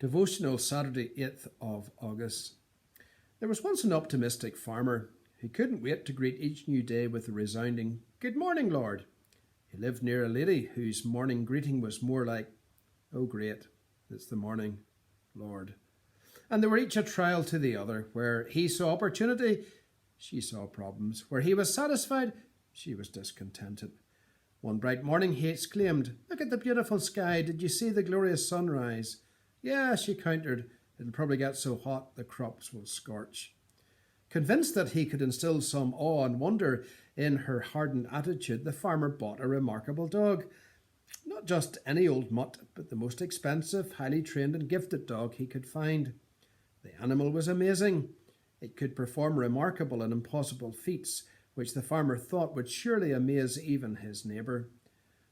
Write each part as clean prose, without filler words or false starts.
Devotional, Saturday, 8th of August. There was once an optimistic farmer who couldn't wait to greet each new day with a resounding, "Good morning, Lord." He lived near a lady whose morning greeting was more like, "Oh great, it's the morning, Lord." And they were each a trial to the other. Where he saw opportunity, she saw problems. Where he was satisfied, she was discontented. One bright morning he exclaimed, "Look at the beautiful sky. Did you see the glorious sunrise?" "Yeah," she countered, "it'll probably get so hot the crops will scorch." Convinced that he could instill some awe and wonder in her hardened attitude, the farmer bought a remarkable dog. Not just any old mutt, but the most expensive, highly trained and gifted dog he could find. The animal was amazing. It could perform remarkable and impossible feats, which the farmer thought would surely amaze even his neighbour.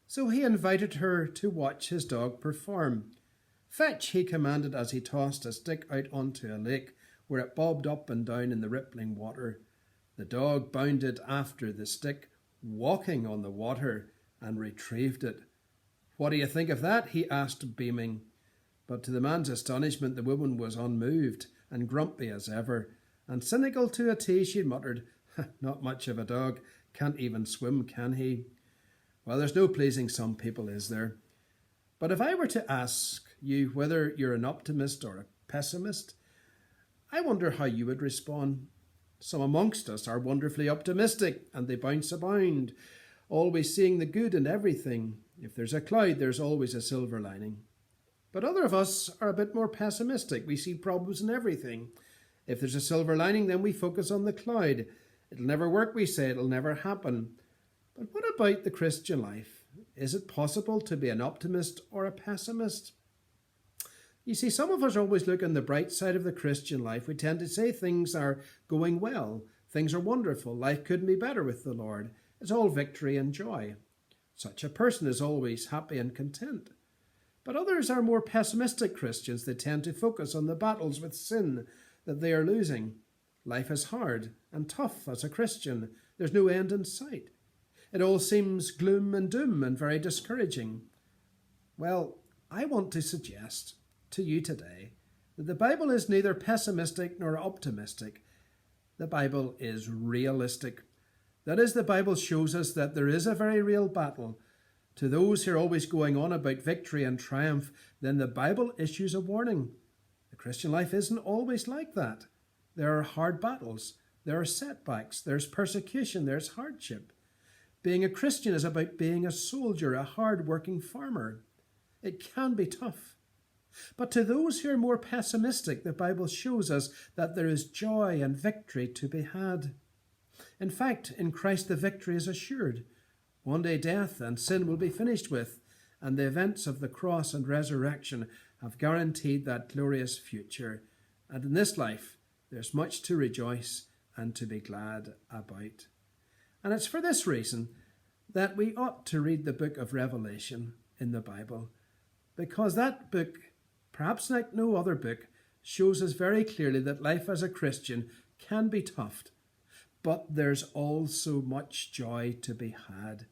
So he invited her to watch his dog perform. "Fetch," he commanded as he tossed a stick out onto a lake, where it bobbed up and down in the rippling water. The dog bounded after the stick, walking on the water, and retrieved it. "What do you think of that?" he asked, beaming. But to the man's astonishment, the woman was unmoved and grumpy as ever, and cynical to a T, she muttered, "Not much of a dog. Can't even swim, can he?" Well, there's no pleasing some people, is there? But if I were to ask you whether you're an optimist or a pessimist, I wonder how you would respond. Some amongst us are wonderfully optimistic, and they bounce abound, always seeing the good in everything. If there's a cloud, there's always a silver lining. But other of us are a bit more pessimistic. We see problems in everything. If there's a silver lining, then we focus on the cloud. It'll never work, we say. It'll never happen. But what about the Christian life? Is it possible to be an optimist or a pessimist? You see, some of us always look on the bright side of the Christian life. We tend to say things are going well. Things are wonderful. Life couldn't be better with the Lord. It's all victory and joy. Such a person is always happy and content. But others are more pessimistic Christians. They tend to focus on the battles with sin that they are losing. Life is hard and tough as a Christian. There's no end in sight. It all seems gloom and doom and very discouraging. Well, I want to suggest to you today that the Bible is neither pessimistic nor optimistic. The Bible is realistic. That is, the Bible shows us that there is a very real battle. To those who are always going on about victory and triumph, then the Bible issues a warning. The Christian life isn't always like that. There are hard battles. There are setbacks. There's persecution. There's hardship. Being a Christian is about being a soldier, a hard-working farmer. It can be tough. But to those who are more pessimistic, the Bible shows us that there is joy and victory to be had. In fact, in Christ the victory is assured. One day death and sin will be finished with, and the events of the cross and resurrection have guaranteed that glorious future. And in this life, there's much to rejoice and to be glad about. And it's for this reason that we ought to read the book of Revelation in the Bible, because that book, perhaps like no other book, shows us very clearly that life as a Christian can be tough, but there's also much joy to be had.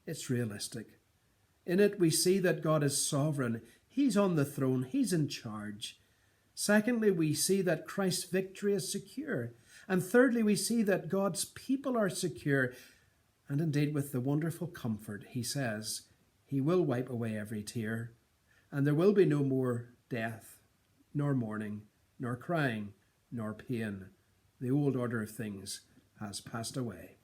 It's realistic. In it, we see that God is sovereign. He's on the throne. He's in charge. Secondly, we see that Christ's victory is secure. And thirdly, we see that God's people are secure. And indeed, with the wonderful comfort, he says, he will wipe away every tear. And there will be no more death, nor mourning, nor crying, nor pain. The old order of things has passed away.